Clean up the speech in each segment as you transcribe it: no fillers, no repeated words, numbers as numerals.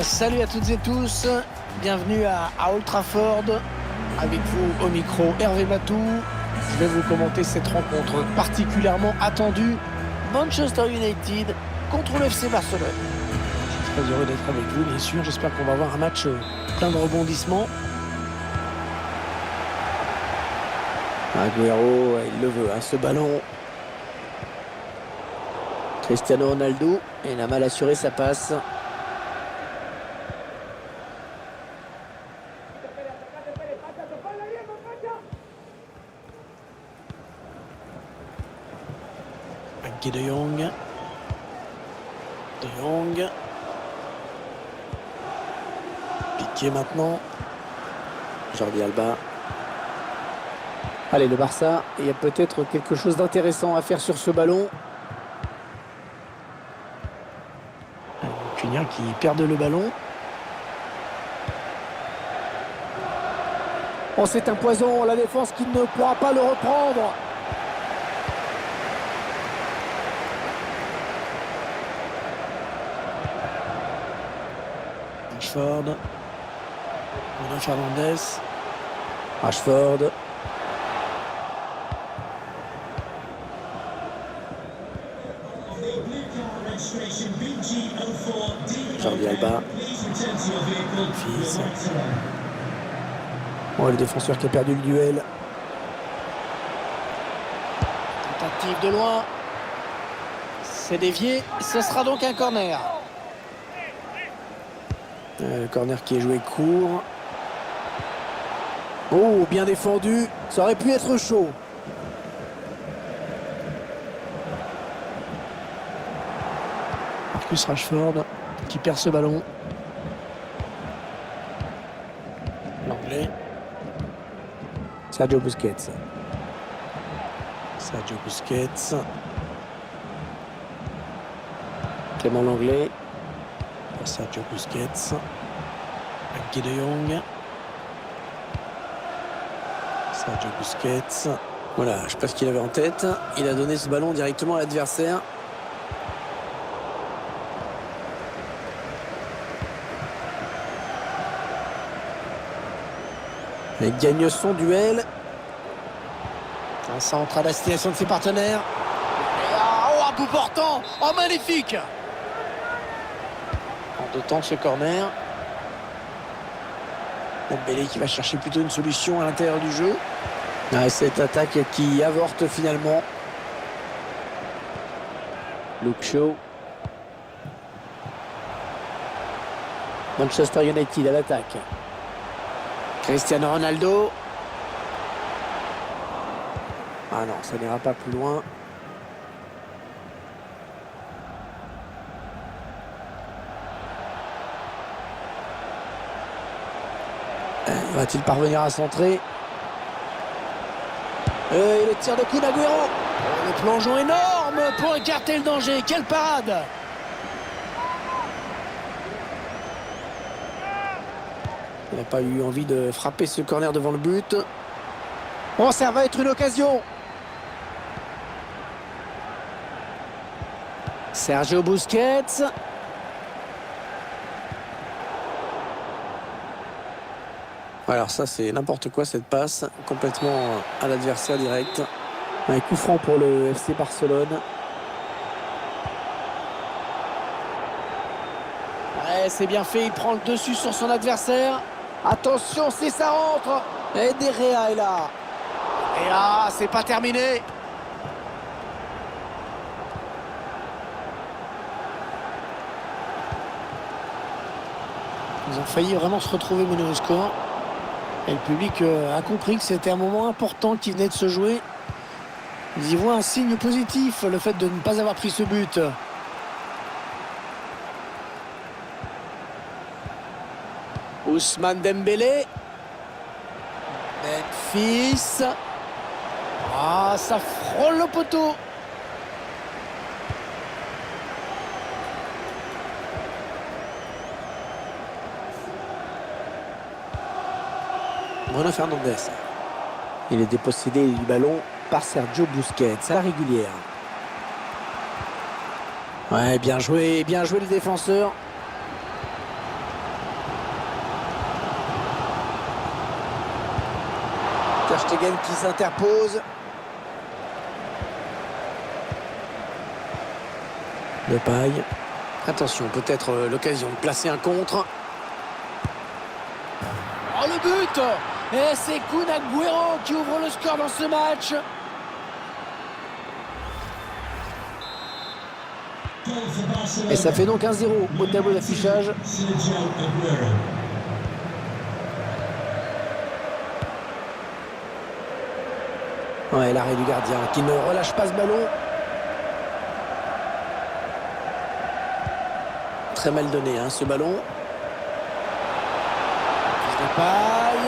Salut à toutes et tous, bienvenue à Old Trafford. Avec vous au micro Hervé Matou. Je vais vous commenter cette rencontre particulièrement attendue. Manchester United contre le FC Barcelone. Je suis très heureux d'être avec vous, bien sûr. J'espère qu'on va avoir un match plein de rebondissements. Agüero, il le veut, ce ballon. Cristiano Ronaldo, il a mal assuré sa passe. De Jong. De Jong. Piqué maintenant. Jordi Alba. Allez, le Barça, il y a peut-être quelque chose d'intéressant à faire sur ce ballon. Cunha qui perd le ballon. Oh, c'est un poison, la défense qui ne pourra pas le reprendre. Rashford. Bruno Fernandes. Rashford. Jordi Alba. Fils. Oh, le défenseur qui a perdu le duel. Tentative de loin. C'est dévié. Ce sera donc un corner. Le corner qui est joué court. Oh, bien défendu. Ça aurait pu être chaud. Marcus Rashford qui perd ce ballon. L'anglais. Sergio Busquets. Sergio Busquets. Clément Langlais. Sergio Busquets. De Jong. Sergio Busquets. Voilà, je ne sais pas ce qu'il avait en tête. Il a donné ce ballon directement à l'adversaire. Il gagne son duel. Un centre à la destination de ses partenaires. Oh, un bout portant. Oh, magnifique. En deux temps ce corner. Dembélé qui va chercher plutôt une solution à l'intérieur du jeu. Cette attaque qui avorte finalement. Luke Shaw. Manchester United à l'attaque. Cristiano Ronaldo. Ah non, ça n'ira pas plus loin. Va-t-il parvenir à centrer? Et le tir de Kun Agüero. Oh, le plongeon énorme pour écarter le danger. Quelle parade! Il n'a pas eu envie de frapper ce corner devant le but. Oh, ça va être une occasion. Sergio Busquets. Alors ça c'est n'importe quoi cette passe, complètement à l'adversaire direct. Un coup franc pour le FC Barcelone. Ouais, c'est bien fait, il prend le dessus sur son adversaire. Attention, si ça rentre. Et Derrea est là. Et là, c'est pas terminé. Ils ont failli vraiment se retrouver menés au score. Et le public a compris que c'était un moment important qui venait de se jouer. Ils y voient un signe positif, le fait de ne pas avoir pris ce but. Ousmane Dembélé. Memphis. Ah, ça frôle le poteau. Bruno Fernandes. Il est dépossédé du ballon par Sergio Busquets à la régulière. Ouais, bien joué le défenseur. Ter Stegen qui s'interpose. Depay. Attention, peut-être l'occasion de placer un contre. Oh, le but! Et c'est Kun Agüero qui ouvre le score dans ce match. Et ça fait donc 1-0 au tableau d'affichage. Ouais, l'arrêt du gardien qui ne relâche pas ce ballon. Très mal donné hein, ce ballon. Depay.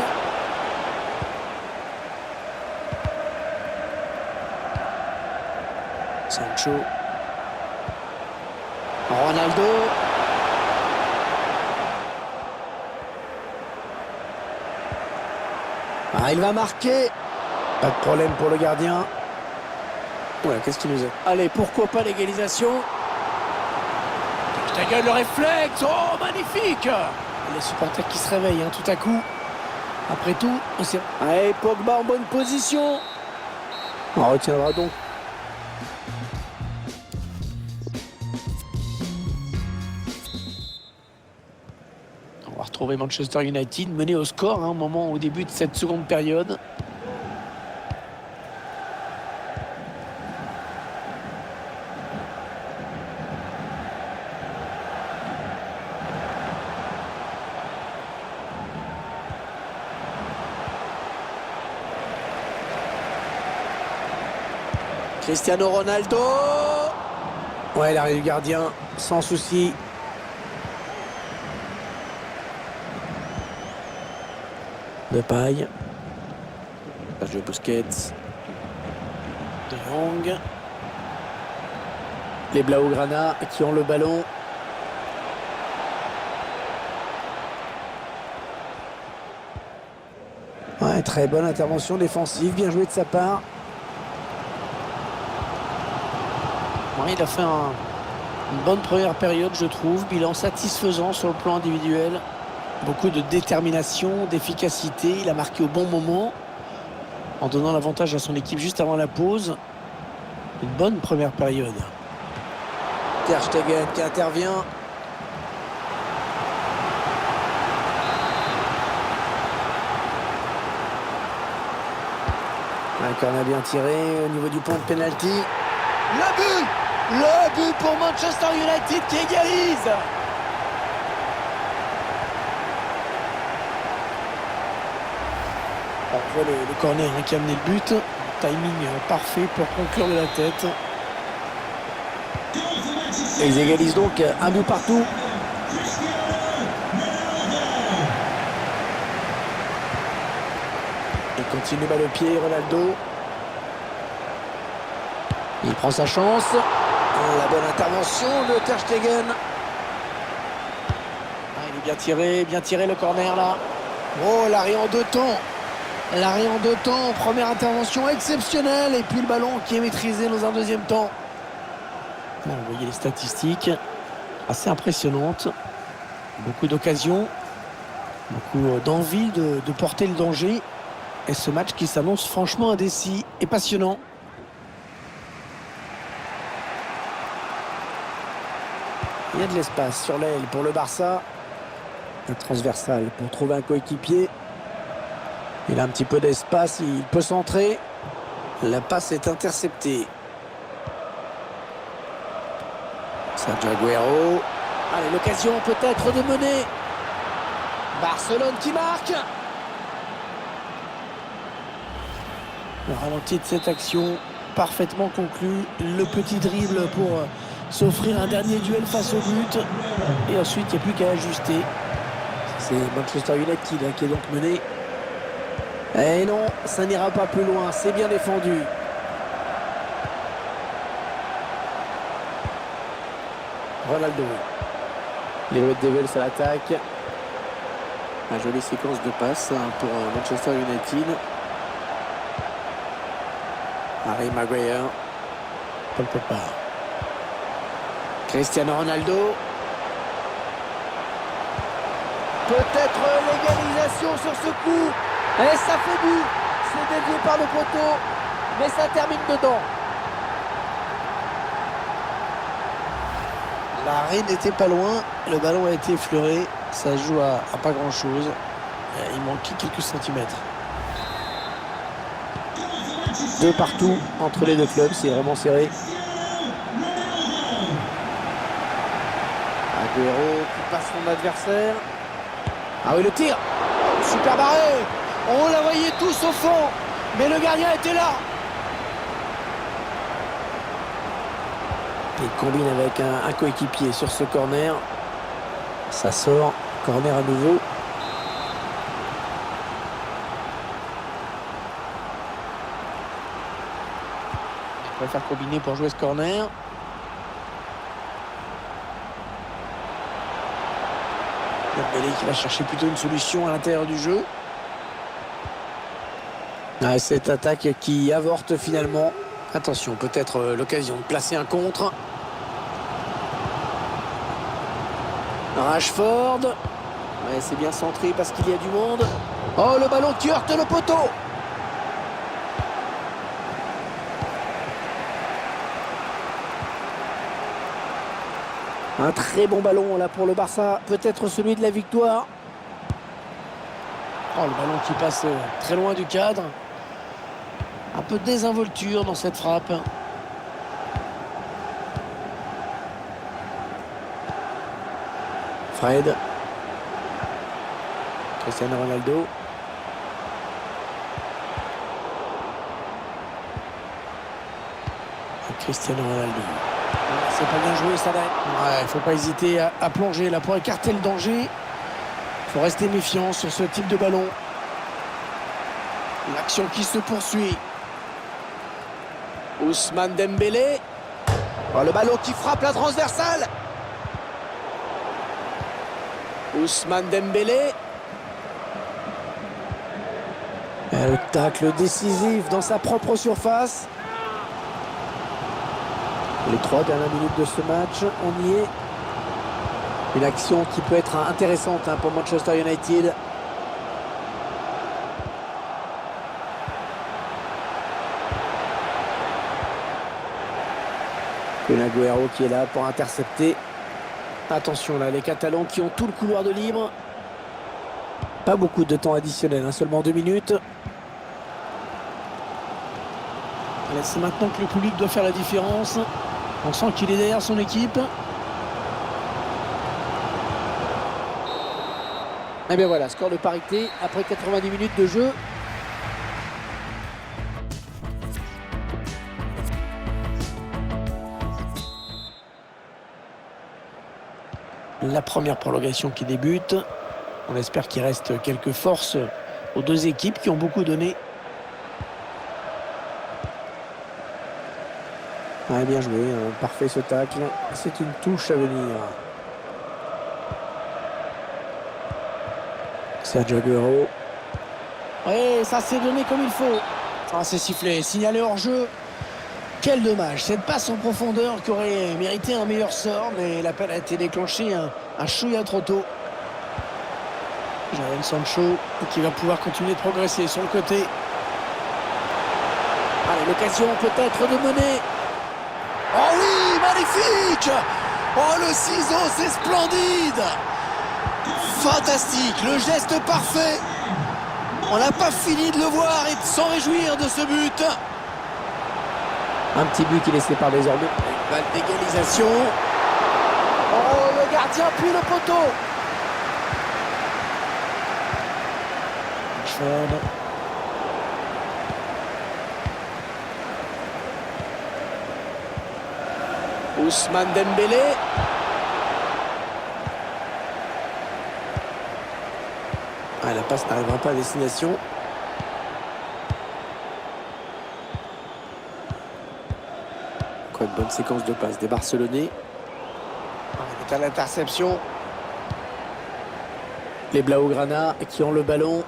Sancho. Ronaldo. Ah, il va marquer. Pas de problème pour le gardien. Ouais, qu'est-ce qu'il nous a? Allez, pourquoi pas l'égalisation? Ta gueule, le réflexe. Oh, magnifique. Les supporters qui se réveillent hein, tout à coup. Après tout, c'est... Allez, Pogba en bonne position. On retiendra donc. On va retrouver Manchester United mené au score hein, au moment au début de cette seconde période. Cristiano Ronaldo. Ouais, l'arrêt du gardien, sans souci. Depay. Sergio Busquets. De Jong. Les Blaugrana qui ont le ballon. Ouais, très bonne intervention défensive, bien joué de sa part. Il a fait une bonne première période, je trouve. Bilan satisfaisant sur le plan individuel. Beaucoup de détermination, d'efficacité. Il a marqué au bon moment en donnant l'avantage à son équipe juste avant la pause. Une bonne première période. Ter Stegen qui intervient. Un corner bien tiré au niveau du point de pénalty. Le but! Le but pour Manchester United qui égalise. On voit le corner qui a amené le but. Timing parfait pour conclure de la tête. Et ils égalisent donc un but partout. Il continue balle au pied, Ronaldo. Il prend sa chance. La bonne intervention de Ter Stegen. Il est bien tiré le corner là. Oh, l'arrêt en deux temps. L'arrêt en deux temps, première intervention exceptionnelle. Et puis le ballon qui est maîtrisé dans un deuxième temps. Bon, vous voyez les statistiques. Assez impressionnantes. Beaucoup d'occasions. Beaucoup d'envie de porter le danger. Et ce match qui s'annonce franchement indécis et passionnant. Il y a de l'espace sur l'aile pour le Barça. Un transversal pour trouver un coéquipier. Il a un petit peu d'espace, il peut centrer. La passe est interceptée. Sergio Agüero. Allez, l'occasion peut-être de mener. Barcelone qui marque. Le ralenti de cette action parfaitement conclu. Le petit dribble pour s'offrir un dernier duel face au but. Et ensuite, il n'y a plus qu'à ajuster. C'est Manchester United qui est donc mené. Et non, ça n'ira pas plus loin. C'est bien défendu. Ronaldo. Les Red Devils à l'attaque. Une jolie séquence de passes pour Manchester United. Harry Maguire. Paul Pogba. Cristiano Ronaldo. Peut-être l'égalisation sur ce coup. Et ça fait but. c'est dévié par le poteau, mais ça termine dedans. L'arrêt n'était pas loin, le ballon a été effleuré, ça se joue à pas grand chose, il manquait quelques centimètres. Deux partout entre les deux clubs, c'est vraiment serré. Agüero qui passe son adversaire. Ah oui, le tir, super barré. On la voyait tous au fond, mais le gardien était là. Il combine avec un coéquipier sur ce corner. Ça sort, corner à nouveau. Je préfère combiner pour jouer ce corner. Dembélé qui va chercher plutôt une solution à l'intérieur du jeu. Ah, cette attaque qui avorte finalement. Attention, peut-être l'occasion de placer un contre. Rashford. Ouais, c'est bien centré parce qu'il y a du monde. Oh, le ballon qui heurte le poteau. Un très bon ballon là pour le Barça. Peut-être celui de la victoire. Oh, le ballon qui passe très loin du cadre. Un peu de désinvolture dans cette frappe. Fred. Cristiano Ronaldo. Cristiano Ronaldo. C'est pas bien joué ça là. Ouais, il faut pas hésiter à plonger là pour écarter le danger. Il faut rester méfiant sur ce type de ballon. L'action qui se poursuit. Ousmane Dembélé. Oh, le ballon qui frappe la transversale. Ousmane Dembélé. Et le tacle décisif dans sa propre surface. Les 3 dernières minutes de ce match, on y est. Une action qui peut être intéressante pour Manchester United. Agüero qui est là pour intercepter. Attention là, les Catalans qui ont tout le couloir de libre. Pas beaucoup de temps additionnel, seulement 2 minutes. C'est maintenant que le public doit faire la différence. On sent qu'il est derrière son équipe. Et bien voilà, score de parité après 90 minutes de jeu. La première prolongation qui débute. On espère qu'il reste quelques forces aux deux équipes qui ont beaucoup donné. Ah, bien joué, parfait ce tacle. C'est une touche à venir. Sergio Agüero. Oui, ça s'est donné comme il faut. Ah, c'est sifflé, signalé hors jeu. Quel dommage, cette passe en profondeur qui aurait mérité un meilleur sort, mais l'appel a été déclenché un chouïa trop tôt. Jadon Sancho qui va pouvoir continuer de progresser sur le côté. Allez, l'occasion peut-être de mener. Oh oui, magnifique! Oh, le ciseau, c'est splendide! Fantastique, le geste parfait. On n'a pas fini de le voir et de s'en réjouir de ce but. Un petit but qui laissé par désormais. Une balle d'égalisation. Oh, le gardien puis le poteau. Rashford. Ousmane Dembélé. Ah, la passe n'arrivera pas à destination. Quoi, une bonne séquence de passes des Barcelonais. On est à l'interception. Les Blaugrana qui ont le ballon.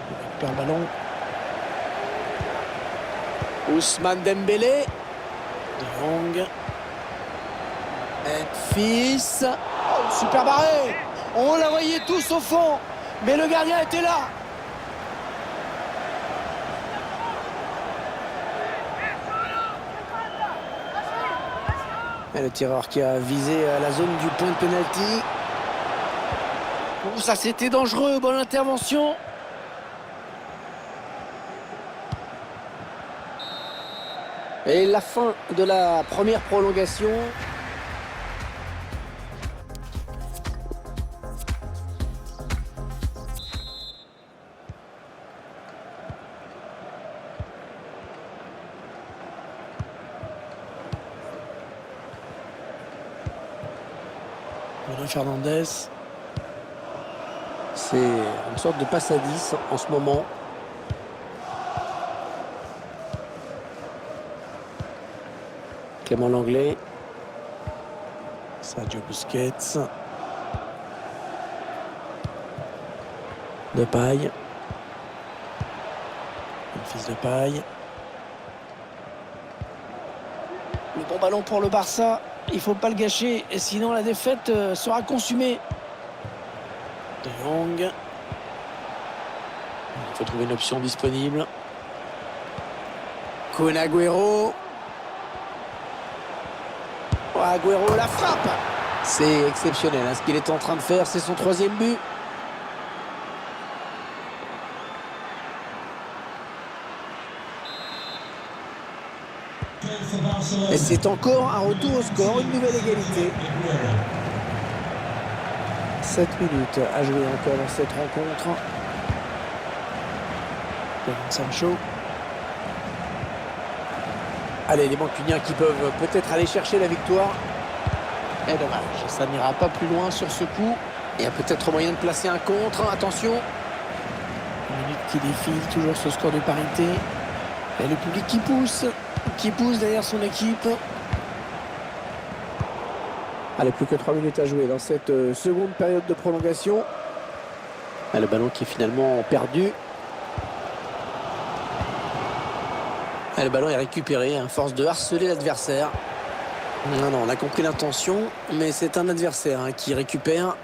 On récupère le ballon. Ousmane Dembélé. De Jong. Memphis. Oh, super barré. On la voyait tous au fond, mais le gardien était là. Et le tireur qui a visé la zone du point de pénalty. Oh, ça c'était dangereux, bonne intervention. Et la fin de la première prolongation. Bruno Fernandes. C'est une sorte de passe à 10 en ce moment. Clément Lenglet. Sergio Busquets. Depay. Fils de paille. Le bon ballon pour le Barça. Il ne faut pas le gâcher, et sinon la défaite sera consumée. De Jong. Il faut trouver une option disponible. Kun Agüero. Oh, Agüero, la frappe. C'est exceptionnel, hein, ce qu'il est en train de faire. C'est son 3e but. Et c'est encore un retour au score, une nouvelle égalité. 7 minutes à jouer encore dans cette rencontre. Sancho. Allez, les Mancuniens qui peuvent peut-être aller chercher la victoire. Et dommage, ça n'ira pas plus loin sur ce coup. Il y a peut-être moyen de placer un contre. Attention. Une minute qui défile, toujours ce score de parité. Et le public qui pousse derrière son équipe. Allez, plus que 3 minutes à jouer dans cette seconde période de prolongation. Ah, le ballon qui est finalement perdu. Ah, le ballon est récupéré à force de harceler l'adversaire. Non, on a compris l'intention, mais c'est un adversaire qui récupère.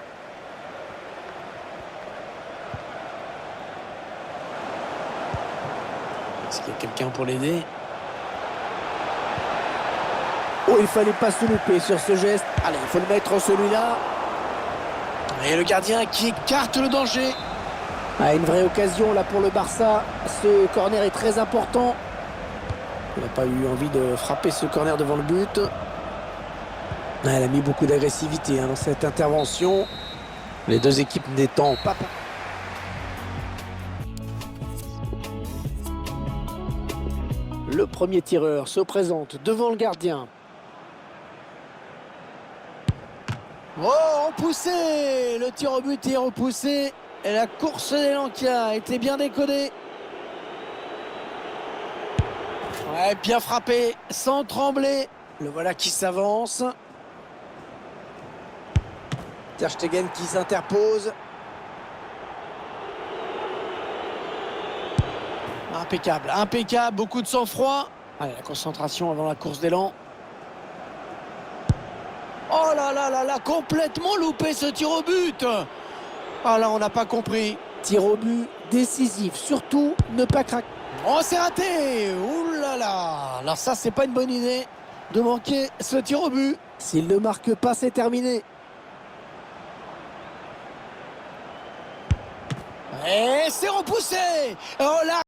Est-ce qu'il y a quelqu'un pour l'aider? Oh, il fallait pas se louper sur ce geste. Allez, il faut le mettre celui-là. Et le gardien qui écarte le danger. Ah, une vraie occasion là pour le Barça. Ce corner est très important. Il n'a pas eu envie de frapper ce corner devant le but. Ah, elle a mis beaucoup d'agressivité dans cette intervention. Les deux équipes n'étant pas... Le premier tireur se présente devant le gardien. Oh, repoussé! Le tir au but est repoussé. Et la course d'élan qui a été bien décodée. Ouais, bien frappé, sans trembler. Le voilà qui s'avance. Ter Stegen qui s'interpose. Impeccable, impeccable, beaucoup de sang-froid. Allez, la concentration avant la course d'élan. Oh là là là là, complètement loupé ce tir au but. Ah là, on n'a pas compris. Tir au but décisif, surtout ne pas craquer. Oh, c'est raté. Ouh là là. Alors ça, c'est pas une bonne idée de manquer ce tir au but. S'il ne marque pas, c'est terminé. Et c'est repoussé. Oh là.